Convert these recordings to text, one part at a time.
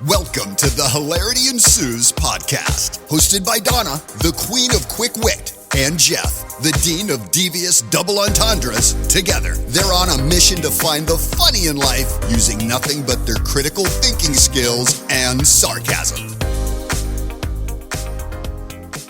Welcome to the Hilarity Ensues podcast, hosted by Donna, the queen of quick wit, and Jeff, the dean of devious double entendres. Together, they're on a mission to find the funny in life using nothing but their critical thinking skills and sarcasm.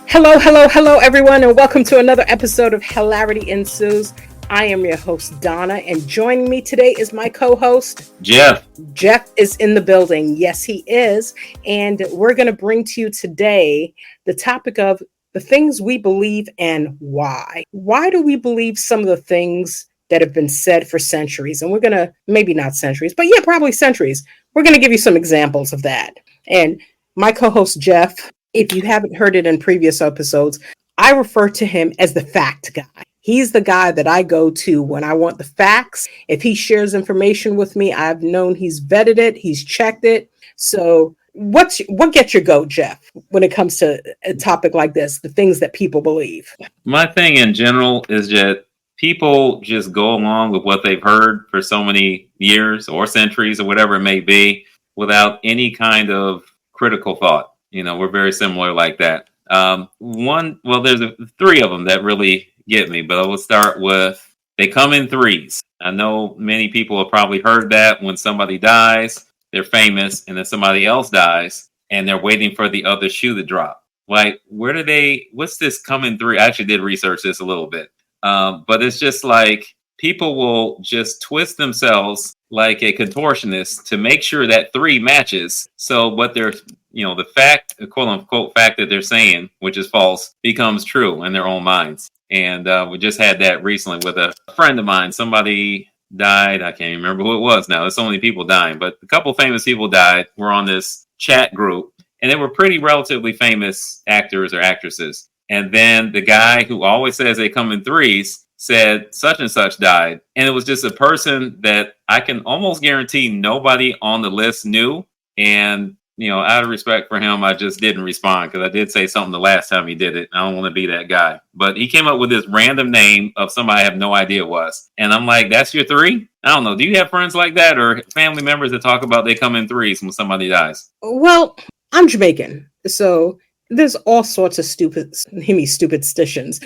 Hello, everyone, and welcome to another episode of Hilarity Ensues. I am your host, Donna, and joining me today is my co-host, Jeff. Jeff is in the building. Yes, he is. And we're going to bring to you today the topic of the things we believe and why. Why do we believe some of the things that have been said for centuries? And we're going to, maybe not centuries, but yeah, probably centuries. We're going to give you some examples of that. And my co-host, Jeff, if you haven't heard it in previous episodes, I refer to him as the fact guy. He's the guy that I go to when I want the facts. If he shares information with me, I've known he's vetted it, he's checked it. So what gets your goat, Jeff, when it comes to a topic like this, the things that people believe? My thing in general is that people just go along with what they've heard for so many years or centuries or whatever it may be without any kind of critical thought. You know, we're very similar like that. There's three of them that really get me, but I will start with they come in threes. I know many people have probably heard that when somebody dies, they're famous, and then somebody else dies, and they're waiting for the other shoe to drop. Like, what's this come in three? I actually did research this a little bit, but it's just like people will just twist themselves like a contortionist to make sure that three matches. So what they're, the fact, quote unquote fact that they're saying, which is false, becomes true in their own minds. And we just had that recently with a friend of mine. Somebody died. I can't even remember who it was now. There's so many people dying, but a couple famous people died. We're on this chat group, and they were pretty relatively famous actors or actresses. And then the guy who always says they come in threes said such and such died. And it was just a person that I can almost guarantee nobody on the list knew. And out of respect for him, I just didn't respond because I did say something the last time he did it. I don't want to be that guy. But he came up with this random name of somebody I have no idea it was. And I'm like, that's your three? I don't know. Do you have friends like that or family members that talk about they come in threes when somebody dies? Well, I'm Jamaican, so there's all sorts of superstitions.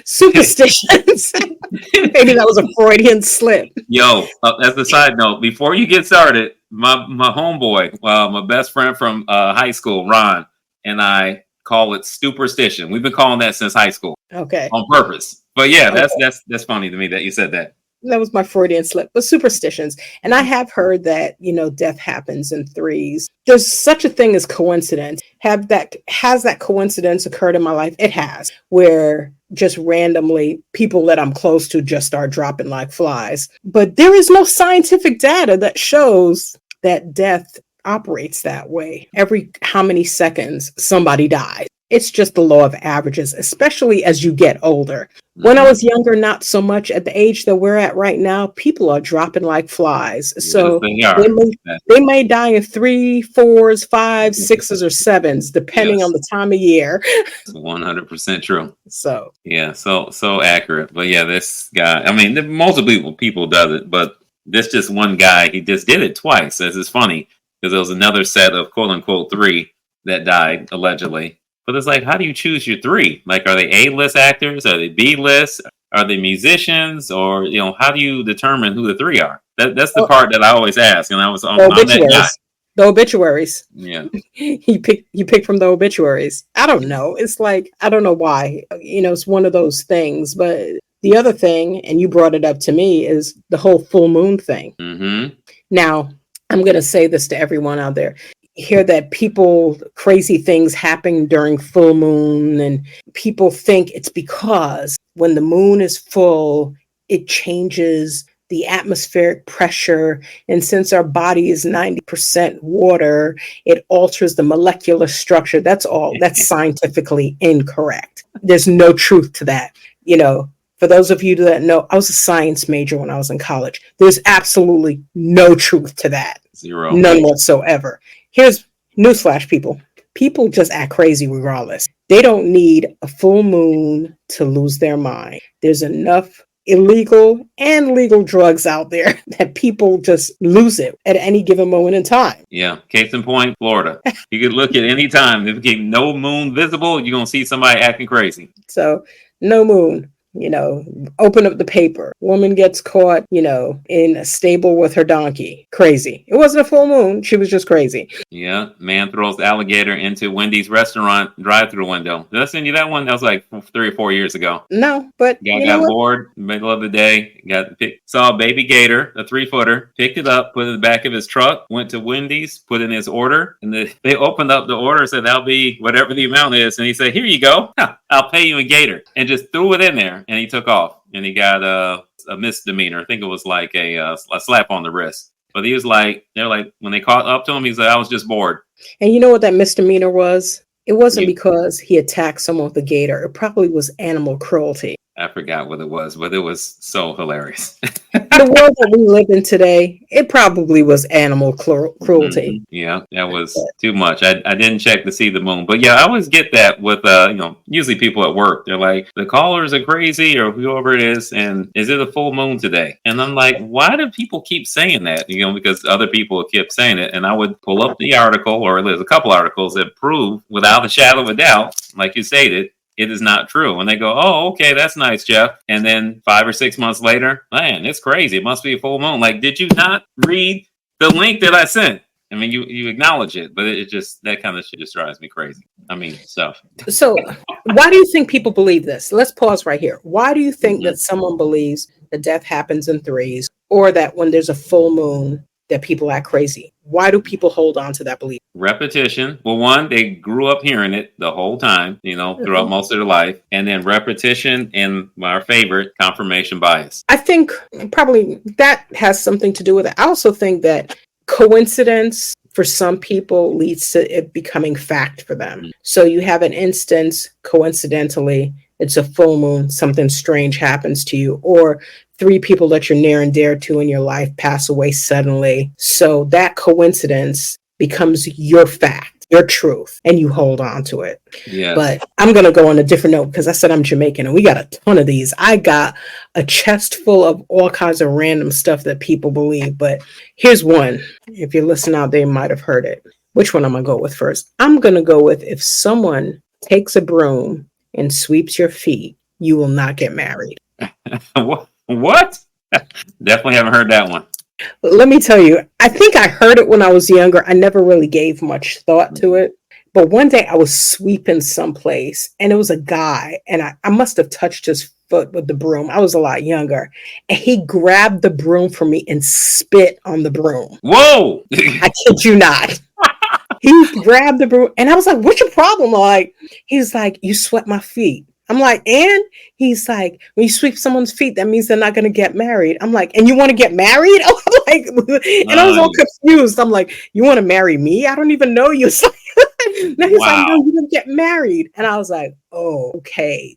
Maybe that was a Freudian slip. Yo, as a side note, before you get started, my homeboy, my best friend from high school, Ron, and I call it superstition. We've been calling that since high school. Okay. On purpose. But yeah, that's funny to me that you said that. That was my Freudian slip, but superstitions. And I have heard that, death happens in threes. There's such a thing as coincidence. Has that coincidence occurred in my life? It has, where just randomly people that I'm close to just start dropping like flies. But there is no scientific data that shows that death operates that way. Every how many seconds somebody dies. It's just the law of averages, especially as you get older. When I was younger, not so much. At the age that we're at right now, people are dropping like flies. So they may die in 3, 4s, 5s, 6s, or 7s, depending on the time of year. 100% true. So yeah, so accurate. But yeah, this guy, I mean, multiple people does it, but this just one guy, he just did it twice. This is funny because there was another set of quote unquote three that died allegedly. But it's like, how do you choose your three? Like, are they A-list actors? Are they B-list? Are they musicians? Or, how do you determine who the three are? That's the part that I always ask. And I was on that guy. The obituaries. Yeah. You pick from the obituaries. I don't know. It's like, I don't know why. It's one of those things. But the other thing, and you brought it up to me, is the whole full moon thing. Mm-hmm. Now, I'm going to say this to everyone out there. Hear that crazy things happen during full moon, and people think it's because when the moon is full, it changes the atmospheric pressure. And since our body is 90% water, it alters the molecular structure. That's all. That's scientifically incorrect. There's no truth to that. For those of you that know, I was a science major when I was in college. There's absolutely no truth to that. Zero. None whatsoever. Here's newsflash, people. People just act crazy regardless. They don't need a full moon to lose their mind. There's enough illegal and legal drugs out there that people just lose it at any given moment in time. Yeah. Case in point, Florida. You could look at any time. If you no moon visible, you're going to see somebody acting crazy. So no moon. Open up the paper. Woman gets caught, in a stable with her donkey. Crazy. It wasn't a full moon. She was just crazy. Yeah. Man throws alligator into Wendy's restaurant drive-through window. Did I send you that one? That was like 3 or 4 years ago. No, but Guy got bored, middle of the day, saw a baby gator, a 3-footer, picked it up, put it in the back of his truck, went to Wendy's, put in his order, and they opened up the order, said that'll be whatever the amount is, and he said, "Here you go, I'll pay you in gator," and just threw it in there, and he took off, and he got a misdemeanor. I think it was like a slap on the wrist. But he was like, they're like, when they caught up to him, he's like, "I was just bored." And you know what that misdemeanor was? It wasn't because he attacked someone with a gator. It probably was animal cruelty. I forgot what it was, but it was so hilarious. The world that we live in today, it probably was animal cruelty. Mm-hmm. Yeah, that was too much. I didn't check to see the moon. But yeah, I always get that with, usually people at work. They're like, the callers are crazy or whoever it is. And is it a full moon today? And I'm like, why do people keep saying that? Because other people kept saying it. And I would pull up the article, or there's a couple articles that prove without a shadow of a doubt, like you stated, it is not true. And they go, "Oh, okay, that's nice, Jeff." And then 5 or 6 months later, man, it's crazy. It must be a full moon. Like, did you not read the link that I sent? I mean, you acknowledge it, but it just, that kind of shit just drives me crazy. I mean, stuff. So why do you think people believe this? Let's pause right here. Why do you think that someone believes that death happens in threes, or that when there's a full moon that people act crazy? Why do people hold on to that belief? Repetition. Well, one, they grew up hearing it the whole time, throughout most of their life. And then repetition, and our favorite, confirmation bias. I think probably that has something to do with it. I also think that coincidence for some people leads to it becoming fact for them. So you have an instance, coincidentally, it's a full moon, something strange happens to you, or 3 people that you're near and dear to in your life pass away suddenly. So that coincidence becomes your fact, your truth, and you hold on to it. Yeah. But I'm going to go on a different note because I said I'm Jamaican and we got a ton of these. I got a chest full of all kinds of random stuff that people believe. But here's one. If you're listening out there, you might have heard it. Which one am I going to go with first? I'm going to go with, if someone takes a broom and sweeps your feet, you will not get married. What? Definitely haven't heard that one. Let me tell you, I think I heard it when I was younger. I never really gave much thought to it. But one day I was sweeping someplace and it was a guy, and I must have touched his foot with the broom. I was a lot younger. And he grabbed the broom from me and spit on the broom. Whoa! I kid you not. He grabbed the broom and I was like, "What's your problem?" He's like, "You swept my feet." I'm like, and he's like, "When you sweep someone's feet, that means they're not going to get married." I'm like, "And you want to get married?" I was all confused. I'm like, "You want to marry me? I don't even know you." Now he's like, "No, you don't get married." And I was like, "Oh, okay.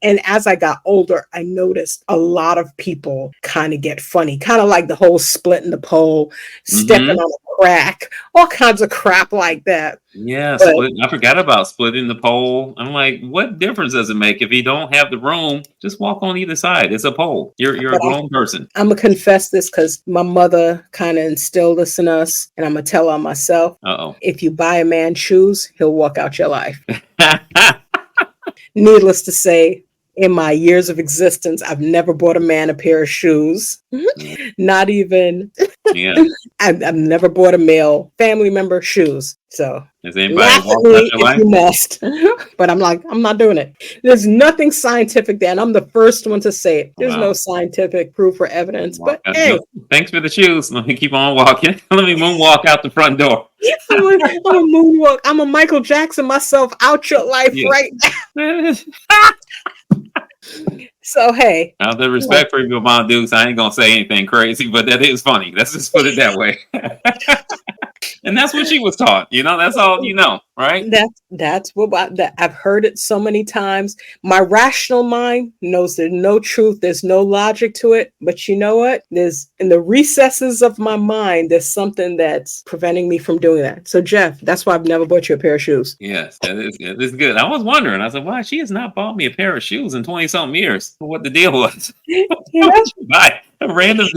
And as I got older, I noticed a lot of people kind of get funny, kind of like the whole splitting the pole, stepping on a crack, all kinds of crap like that. Yeah, I forgot about splitting the pole. I'm like, what difference does it make if you don't have the room? Just walk on either side. It's a pole. You're a grown person. I'm gonna confess this because my mother kind of instilled this in us, and I'm gonna tell on myself. If you buy a man shoes, he'll walk out your life. Needless to say, in my years of existence, I've never bought a man a pair of shoes. Not even. Yeah. I've never bought a male family member shoes. So has anybody walked out your life? You must. But I'm like, I'm not doing it. There's nothing scientific there, and I'm the first one to say it. There's no scientific proof or evidence. But hey, thanks for the shoes. Let me keep on walking. Let me moonwalk out the front door. I'm a moonwalk. I'm a Michael Jackson myself out your life right now. So hey, out of the respect for your mom, Dukes, I ain't gonna say anything crazy, but that is funny. Let's just put it that way. And that's what she was taught. That's all right? That's what I've heard it so many times. My rational mind knows there's no truth, there's no logic to it. But you know what? There's in the recesses of my mind, there's something that's preventing me from doing that. So Jeff, that's why I've never bought you a pair of shoes. Yes, that is good. I was wondering. I said, why she has not bought me a pair of shoes in 20-something years? What the deal was? You Why know? would you buy a random?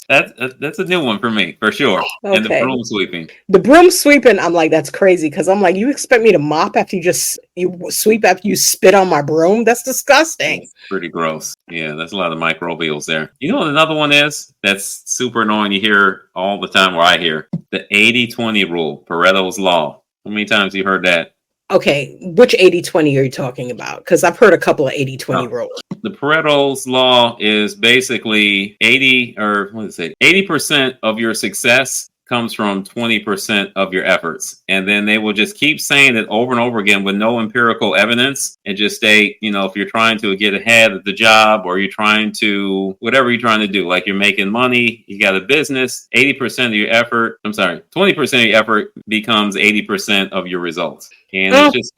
That's a new one for me, for sure. Okay. And the broom sweeping. The broom sweeping, I'm like, that's crazy because I'm like, you expect me to mop after you sweep after you spit on my broom? That's disgusting. That's pretty gross. Yeah, that's a lot of microbials there. You know what another one is that's super annoying to hear all the time, or I hear? The 80-20 rule, Pareto's Law. How many times have you heard that? Okay, which 80-20 are you talking about? Because I've heard a couple of 80-20 rules. The Pareto's Law is basically 80% of your success comes from 20% of your efforts. And then they will just keep saying it over and over again with no empirical evidence and just state, if you're trying to get ahead of the job or you're trying to, whatever you're trying to do, like you're making money, you got a business, 20% of your effort becomes 80% of your results. And it's just,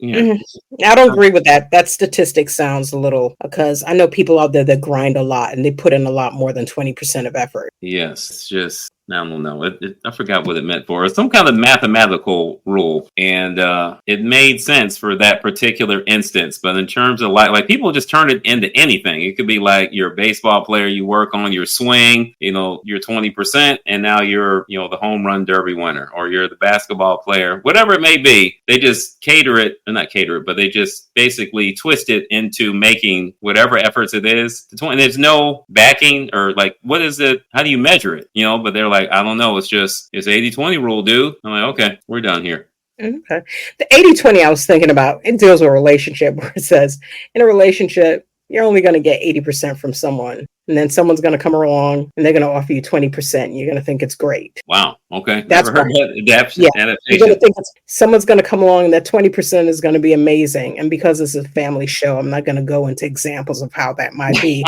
I don't agree with that. That statistic sounds a little, because I know people out there that grind a lot and they put in a lot more than 20% of effort. Yes, it's just, I don't know. I forgot what it meant for. It's some kind of mathematical rule, and it made sense for that particular instance. But in terms of like people just turn it into anything. It could be like you're a baseball player, you work on your swing, you're 20%, and now you're the home run derby winner, or you're the basketball player, whatever it may be. They just but they just basically twist it into making whatever efforts it is to 20. There's no backing or like, what is it? How do you measure it? But they're like, I don't know. It's 80-20 rule, dude. I'm like, okay, we're done here. Okay. The 80-20 I was thinking about, it deals with a relationship where it says in a relationship, you're only going to get 80% from someone. And then someone's going to come along and they're going to offer you 20%. And you're going to think it's great. Wow. Okay. That's never heard that adaptation. You're going to think someone's going to come along and that 20% is going to be amazing. And because this is a family show, I'm not going to go into examples of how that might be.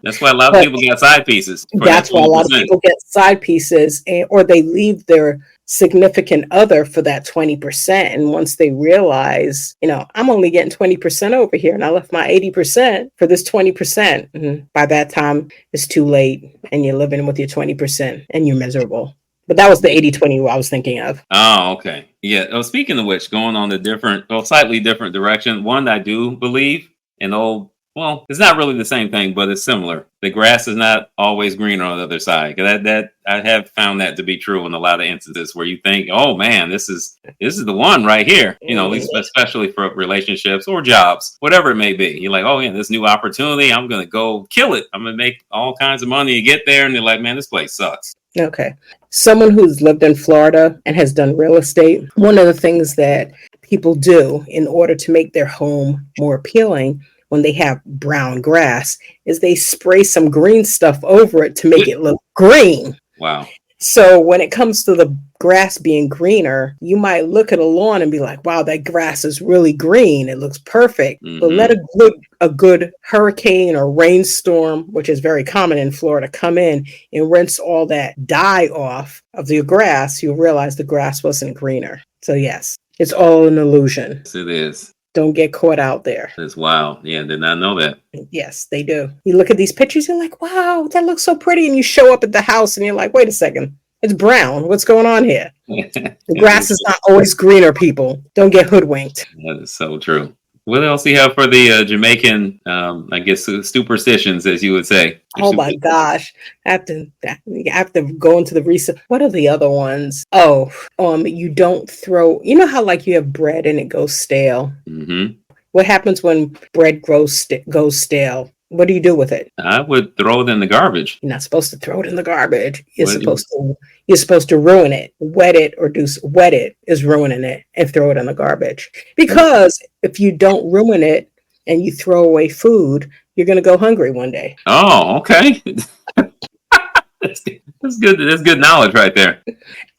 That's why a lot of people get side pieces. That's why a lot of people get side pieces, or they leave their significant other for that 20%. And once they realize, I'm only getting 20% over here and I left my 80% for this 20%. And by that time, it's too late and you're living with your 20% and you're miserable. But that was the 80-20 I was thinking of. Oh, okay. Yeah. Oh, speaking of which, going on the slightly different direction, one I do believe, it's not really the same thing, but it's similar. The grass is not always greener on the other side. That I have found that to be true in a lot of instances where you think, oh man, this is the one right here. At least especially for relationships or jobs, whatever it may be. You're like, oh yeah, this new opportunity, I'm gonna go kill it. I'm gonna make all kinds of money to get there, and they're like, man, this place sucks. Okay. Someone who's lived in Florida and has done real estate, one of the things that people do in order to make their home more appealing when they have brown grass is they spray some green stuff over it to make it look green. Wow. So when it comes to the grass being greener, you might look at a lawn and be like, wow, that grass is really green. It looks perfect. Mm-hmm. But let a good hurricane or rainstorm, which is very common in Florida, come in and rinse all that dye off of the grass. You'll realize the grass wasn't greener. So yes, it's all an illusion. Yes, it is. Don't get caught out there. That's wild. Yeah, did not know that. Yes, they do. You look at these pictures, you're like, wow, that looks so pretty. And you show up at the house and you're like, wait a second. It's brown. What's going on here? The grass is not always greener, people. Don't get hoodwinked. That is so true. What else do you have for the Jamaican, superstitions, as you would say? Oh my gosh. I have to go into the research. What are the other ones? Oh, you don't throw, how like you have bread and it goes stale. Mm-hmm. What happens when bread goes stale? What do you do with it? I would throw it in the garbage. You're not supposed to throw it in the garbage. You're supposed to ruin it. Wet it is ruining it, and throw it in the garbage. Because if you don't ruin it and you throw away food, you're going to go hungry one day. Oh, okay. That's good. That's good knowledge right there.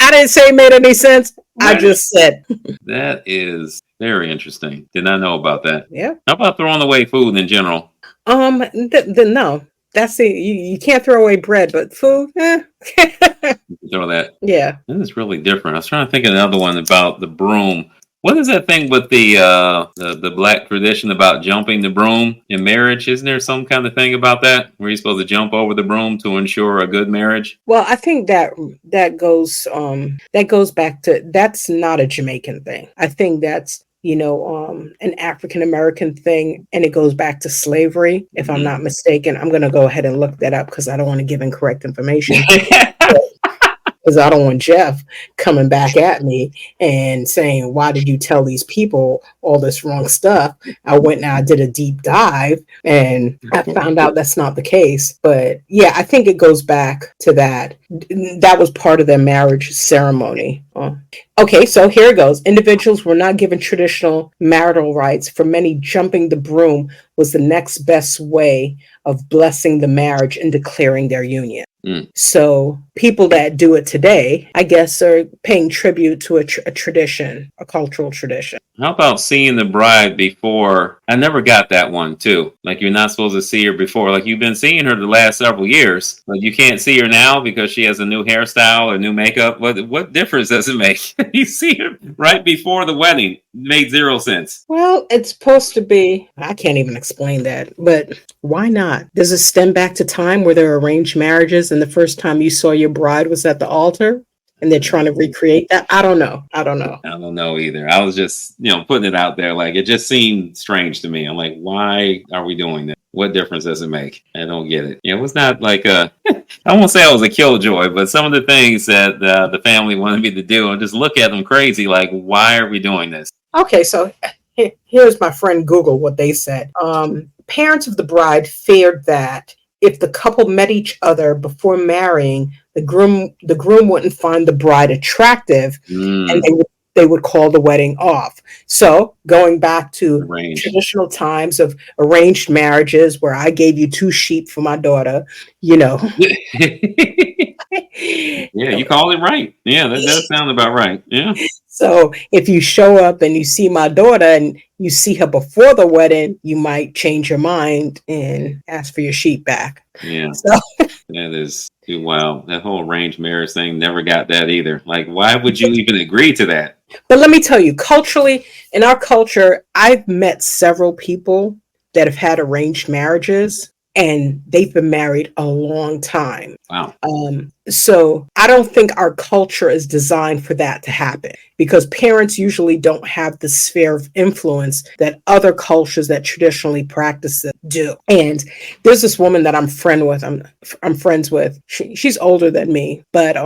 I didn't say it made any sense. Right. I just said. That is very interesting. Did not know about that. Yeah. How about throwing away food in general? No. That's it. You can't throw away bread, but food, Throw that. yeah. This is really different. I was trying to think of another one about the broom. What is that thing with the black tradition about jumping the broom in marriage? Isn't there some kind of thing about that where you're supposed to jump over the broom to ensure a good marriage? Well, I think that goes back to, that's not a Jamaican thing. I think that's an African American thing, and it goes back to slavery, if I'm not mistaken. I'm going to go ahead and look that up because I don't want to give incorrect information. Because I don't want Jeff coming back at me and saying, why did you tell these people all this wrong stuff? I went and I did a deep dive and I found out that's not the case. But yeah, I think it goes back to that. That was part of their marriage ceremony. Okay, so here it goes. Individuals were not given traditional marital rights. For many, jumping the broom was the next best way of blessing the marriage and declaring their union. So people that do it today, I guess, are paying tribute to a tradition, a cultural tradition. How about seeing the bride before? I never got that one too. Like you're not supposed to see her before. Like you've been seeing her the last several years. Like you can't see her now because she has a new hairstyle or new makeup. What difference does it make? You see her right before the wedding. It made zero sense. Well, it's supposed to be, I can't even explain that, but why not? Does it stem back to time where there were arranged marriages and the first time you saw your bride was at the altar? And they're trying to recreate that. I don't know. I don't know either. I was just, putting it out there. Like, it just seemed strange to me. I'm like, why are we doing this? What difference does it make? I don't get it. It was not like I won't say I was a killjoy, but some of the things that the family wanted me to do, and just look at them crazy. Like, why are we doing this? Okay, so here's my friend Google, what they said. Parents of the bride feared that if the couple met each other before marrying, the groom wouldn't find the bride attractive, and they would call the wedding off. So going back to traditional times of arranged marriages, where I gave you 2 sheep for my daughter, Yeah, you called it right. Yeah, that does sound about right. Yeah. So if you show up and you see my daughter and you see her before the wedding, you might change your mind and ask for your sheep back. Yeah. So. That is too wild. That whole arranged marriage thing, never got that either. Like, why would you even agree to that? But let me tell you, culturally, in our culture, I've met several people that have had arranged marriages, and they've been married a long time. Wow. So I don't think our culture is designed for that to happen, because parents usually don't have the sphere of influence that other cultures that traditionally practice it do. And there's this woman that I'm friends with. She's older than me, but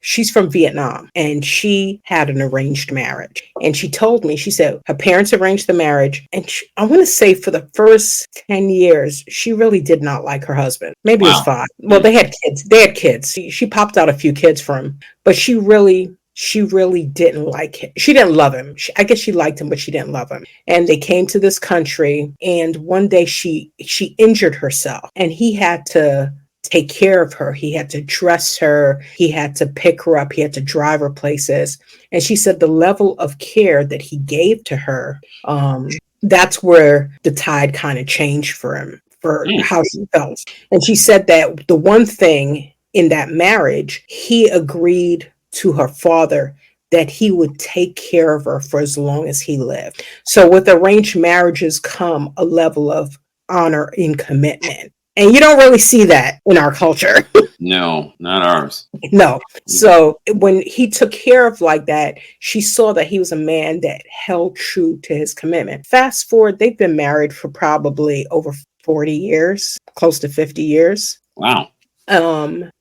she's from Vietnam, and she had an arranged marriage. And she told me, she said her parents arranged the marriage, and I want to say for the first 10 years, she really did not like her husband. Maybe it was 5. Well, they had kids. She popped out a few kids for him, but she really didn't like him. She didn't love him. I guess she liked him, but she didn't love him. And they came to this country, and one day she injured herself, and he had to take care of her. He had to dress her. He had to pick her up. He had to drive her places. And she said the level of care that he gave to her, that's where the tide kind of changed for him, for how she felt. And she said that the one thing in that marriage, he agreed to her father that he would take care of her for as long as he lived. So with arranged marriages come a level of honor and commitment. And you don't really see that in our culture. No, not ours. No. So when he took care of like that, she saw that he was a man that held true to his commitment. Fast forward, they've been married for probably over 40 years, close to 50 years. Wow.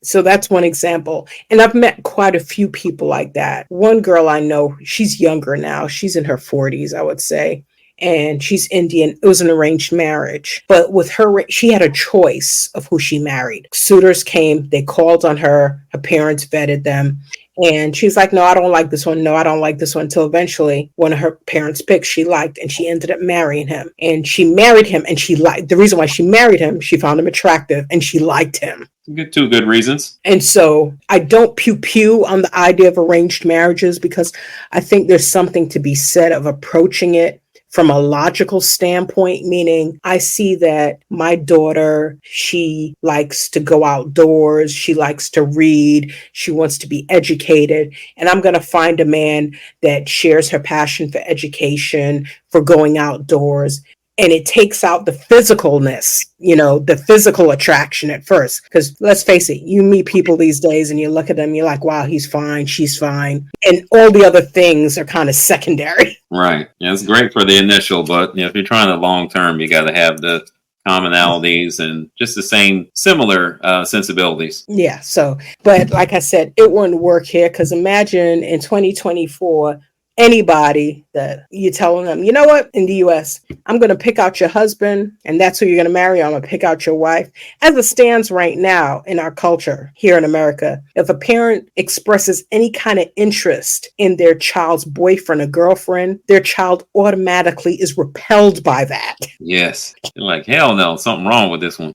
So that's one example. And I've met quite a few people like that. One girl I know, she's younger now. She's in her 40s, I would say. And she's Indian. It was an arranged marriage. But with her, she had a choice of who she married. Suitors came, they called on her. Her parents vetted them. And she's like, no, I don't like this one. No, I don't like this one. Until eventually one of her parents picked, she liked, and she ended up marrying him. And she married him, and she liked, the reason why she married him, she found him attractive and she liked him. Two good reasons. And so I don't pew on the idea of arranged marriages, because I think there's something to be said of approaching it from a logical standpoint, meaning I see that my daughter, she likes to go outdoors, she likes to read, she wants to be educated, and I'm going to find a man that shares her passion for education, for going outdoors. And it takes out the physicalness, the physical attraction at first. Because let's face it, you meet people these days and you look at them, you're like, wow, he's fine, she's fine. And all the other things are kind of secondary. Right. Yeah, it's great for the initial, but if you're trying to long term, you got to have the commonalities and just the same similar sensibilities. Yeah. So, but like I said, it wouldn't work here because imagine in 2024, anybody that you're telling them, you know what, in the US, I'm going to pick out your husband and that's who you're going to marry. I'm going to pick out your wife. As it stands right now in our culture here in America, if a parent expresses any kind of interest in their child's boyfriend or girlfriend, their child automatically is repelled by that. Yes. You're like, hell no, something wrong with this one.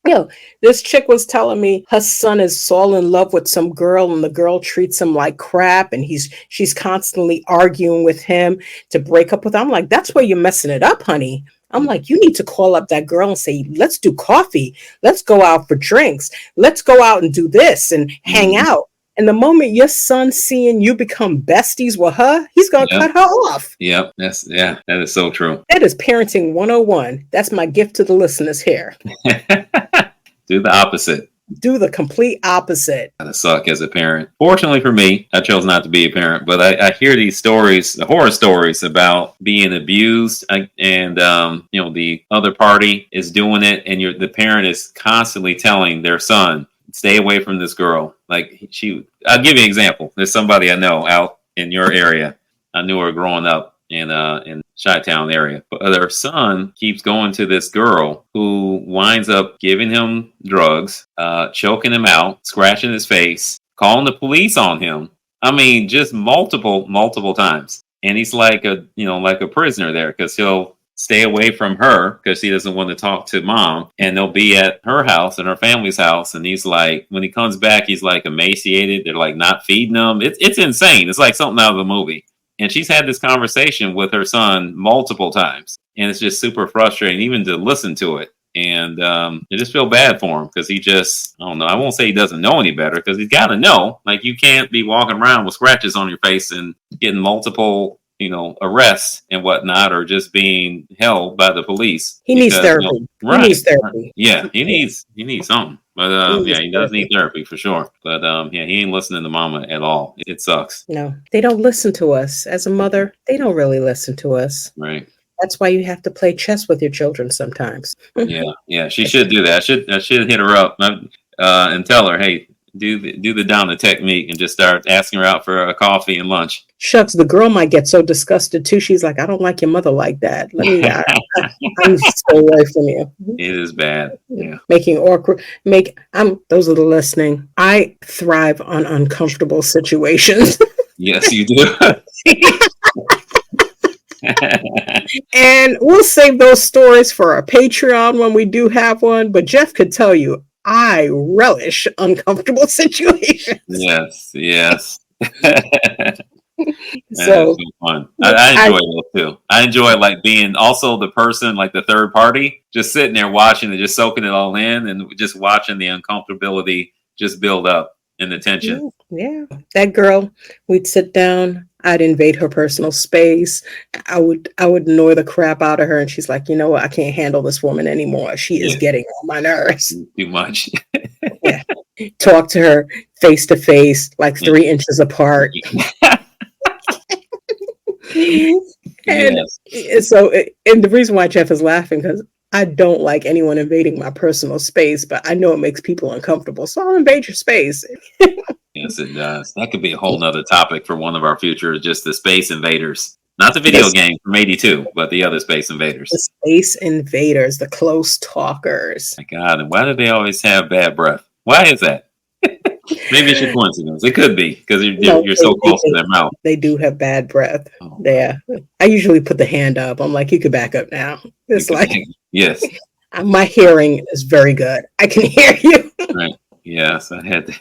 This chick was telling me her son is all in love with some girl and the girl treats him like crap and she's constantly arguing with him to break up with her. I'm like, that's where you're messing it up, honey. I'm like, you need to call up that girl and say, let's do coffee. Let's go out for drinks. Let's go out and do this and hang out. And the moment your son's seeing you become besties with her, he's going to cut her off. Yep. That is so true. That is parenting 101. That's my gift to the listeners here. Do the opposite. Do the complete opposite. Kind of suck as a parent. Fortunately for me, I chose not to be a parent, but I hear these stories, the horror stories about being abused, and the other party is doing it, and the parent is constantly telling their son, "Stay away from this girl." Like I'll give you an example. There's somebody I know out in your area. I knew her growing up in Chi-Town area, but their son keeps going to this girl who winds up giving him drugs, choking him out, scratching his face, calling the police on him. I mean, just multiple times. And he's like a prisoner there because he'll stay away from her because he doesn't want to talk to mom, and they'll be at her house and her family's house. And he's like, when he comes back, he's like emaciated. They're like not feeding him. It's insane. It's like something out of a movie. And she's had this conversation with her son multiple times. And it's just super frustrating even to listen to it. And I just feel bad for him because he just, I don't know. I won't say he doesn't know any better because he's got to know. Like, you can't be walking around with scratches on your face and getting multiple, arrests and whatnot, or just being held by the police. He needs therapy. Right. He needs therapy. Yeah, he needs something. But he does need therapy for sure. But he ain't listening to mama at all. It sucks. No, they don't listen to us. As a mother, they don't really listen to us. Right. That's why you have to play chess with your children sometimes. Yeah. She should do that. I should hit her up and tell her, hey, do the Donna technique and just start asking her out for a coffee and lunch. Shucks, the girl might get so disgusted too. She's like, I don't like your mother like that. Let me I'm stay away from you. It is bad. Yeah. Making awkward those are the listening. I thrive on uncomfortable situations. Yes, you do. And we'll save those stories for our Patreon when we do have one. But Jeff could tell you, I relish uncomfortable situations. Yes. So fun. I enjoy those too. I enjoy like being also the person, like the third party, just sitting there watching and just soaking it all in and just watching the uncomfortability just build up and the tension. Yeah. That girl, we'd sit down. I'd invade her personal space. I would annoy the crap out of her. And she's like, you know what? I can't handle this woman anymore. She is getting on my nerves. Too much. Yeah. Talk to her face to face, like 3 inches apart. And the reason why Jeff is laughing, because I don't like anyone invading my personal space, but I know it makes people uncomfortable. So I'll invade your space. Yes, it does. That could be a whole nother topic for one of our future, just the space invaders. Not the video game from 82, but the other space invaders. The space invaders, the close talkers. My God, and why do they always have bad breath? Why is that? Maybe it's a coincidence. It could be because you're so close to their mouth. They do have bad breath. Yeah. I usually put the hand up. I'm like, you can back up now. It's like, yes. My hearing is very good. I can hear you. Right. Yes, I had to.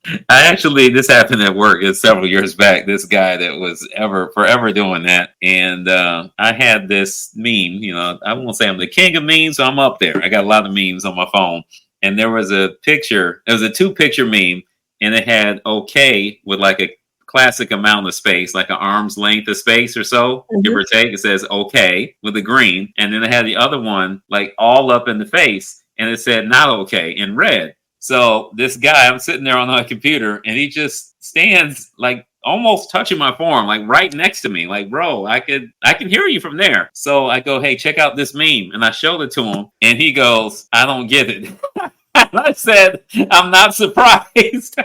This happened at work. It's several years back. This guy that was forever doing that. And I had this meme, I won't say I'm the king of memes, so I'm up there. I got a lot of memes on my phone. And there was a picture, it was a 2-picture meme, and it had okay with like a classic amount of space, like an arm's length of space or so, give or take. It says okay with the green. And then it had the other one like all up in the face, and it said not okay in red. So this guy, I'm sitting there on my computer, and he just stands like almost touching my form, like right next to me. Like, bro, I can hear you from there. So I go, hey, check out this meme. And I showed it to him, and he goes, I don't get it. And I said, I'm not surprised.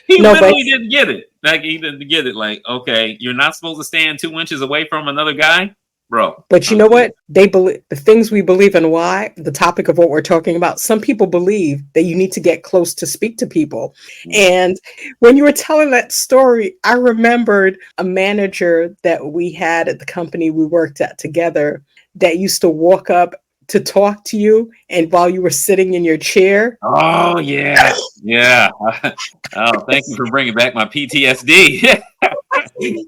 He literally didn't get it. Like, he didn't get it. Like, okay, you're not supposed to stand 2 inches away from another guy? Bro. But you know what? They believe the things we believe and why, the topic of what we're talking about. Some people believe that you need to get close to speak to people. And when you were telling that story, I remembered a manager that we had at the company we worked at together that used to walk up to talk to you, and while you were sitting in your chair. Oh, yeah. Yeah. Oh, thank you for bringing back my PTSD.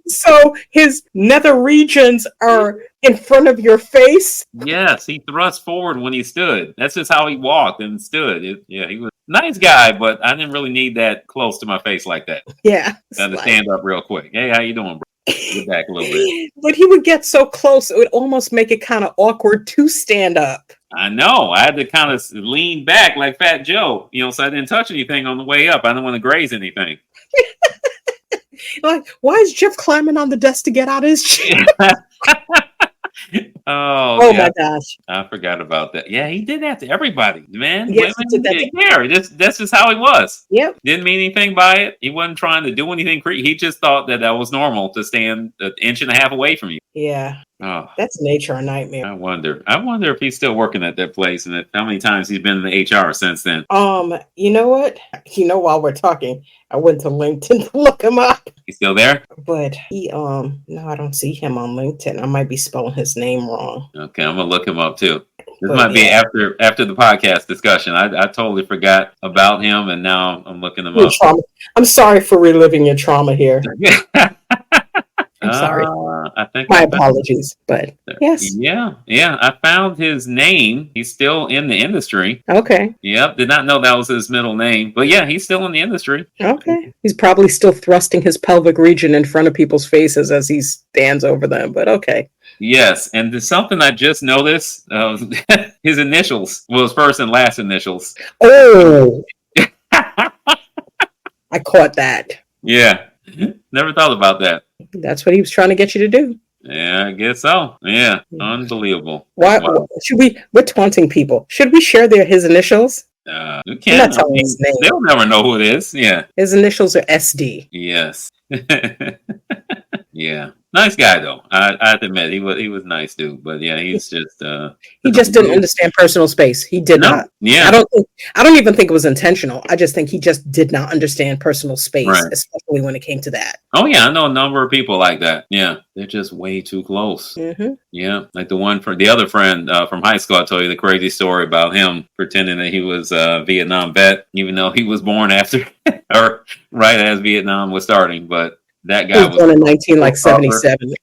So his nether regions are in front of your face. Yes, he thrust forward when he stood. That's just how he walked and stood. He was a nice guy, but I didn't really need that close to my face like that. Yeah. To stand up real quick. Hey, how you doing, bro? Get back a little bit. But he would get so close, it would almost make it kind of awkward to stand up. I know. I had to kind of lean back like Fat Joe, so I didn't touch anything on the way up. I didn't want to graze anything. Like, why is Jeff climbing on the desk to get out of his chair? Oh my gosh. I forgot about that. Yeah, he did that to everybody, man. Yes, Women didn't care. That's just how he was. Yep. Didn't mean anything by it. He wasn't trying to do anything. He just thought that was normal to stand an inch and a half away from you. Yeah. Oh, that's nature a nightmare. I wonder if he's still working at that place, and how many times he's been in the HR since then. You know what? While we're talking, I went to LinkedIn to look him up. He's still there? But he no, I don't see him on LinkedIn. I might be spelling his name wrong. Okay, I'm gonna look him up too. This might be after the podcast discussion. I totally forgot about him, and now I'm looking him up. I'm sorry for reliving your trauma here. I'm sorry. I think my apologies, but yes. Yeah. I found his name. He's still in the industry. Okay. Yep. Did not know that was his middle name, but yeah, he's still in the industry. Okay. He's probably still thrusting his pelvic region in front of people's faces as he stands over them, but okay. Yes, and there's something I just noticed. His initials, his first and last initials. Oh. I caught that. Yeah. Never thought about that. That's what he was trying to get you to do. Yeah, I guess so. Yeah, unbelievable. Why should we? We're taunting people. Should we share his initials? You can't. They'll never know who it is. Yeah. His initials are SD. Yes. Yeah. Nice guy though. I have to admit he was nice dude, but yeah, he's just he just didn't understand personal space. He did not. Yeah. I don't even think it was intentional. I just think he just did not understand personal space, especially when it came to that. Oh yeah, I know a number of people like that. Yeah, they're just way too close. Mm-hmm. Yeah, like the other friend from high school. I told you the crazy story about him pretending that he was a Vietnam vet, even though he was born after or right as Vietnam was starting, but. That guy was born in 1977.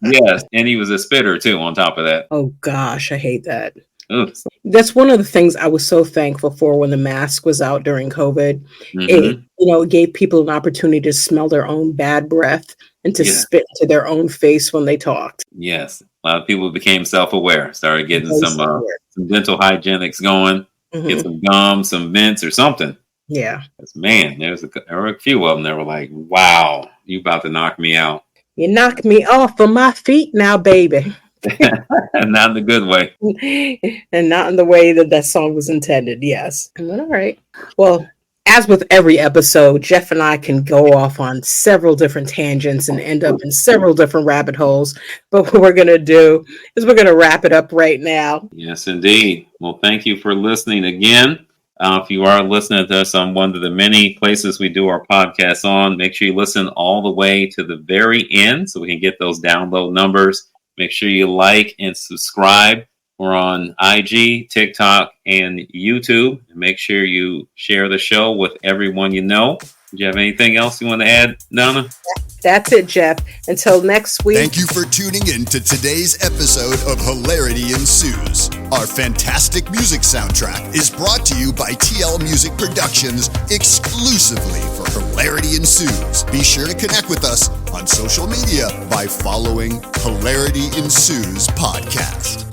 Yes, and he was a spitter too. On top of that, oh gosh, I hate that. Oops. That's one of the things I was so thankful for when the mask was out during COVID. Mm-hmm. It gave people an opportunity to smell their own bad breath and to spit into their own face when they talked. Yes, a lot of people became self-aware, started getting some dental hygienics going, get some gum, some mints, or something. Yeah. Man, there were a few of them that were like, wow, you about to knock me out. You knocked me off of my feet now, baby. And not in the good way. And not in the way that song was intended, yes. All right. Well, as with every episode, Jeff and I can go off on several different tangents and end up in several different rabbit holes. But what we're going to do is we're going to wrap it up right now. Yes, indeed. Well, thank you for listening again. If you are listening to us on one of the many places we do our podcast on, make sure you listen all the way to the very end so we can get those download numbers. Make sure you like and subscribe We're on IG, TikTok, and YouTube. Make sure you share the show with everyone you know. Do you have anything else you want to add, Donna? That's it, Jeff. Until next week. Thank you for tuning in to today's episode of Hilarity Ensues. Our fantastic music soundtrack is brought to you by TL Music Productions exclusively for Hilarity Ensues. Be sure to connect with us on social media by following Hilarity Ensues Podcast.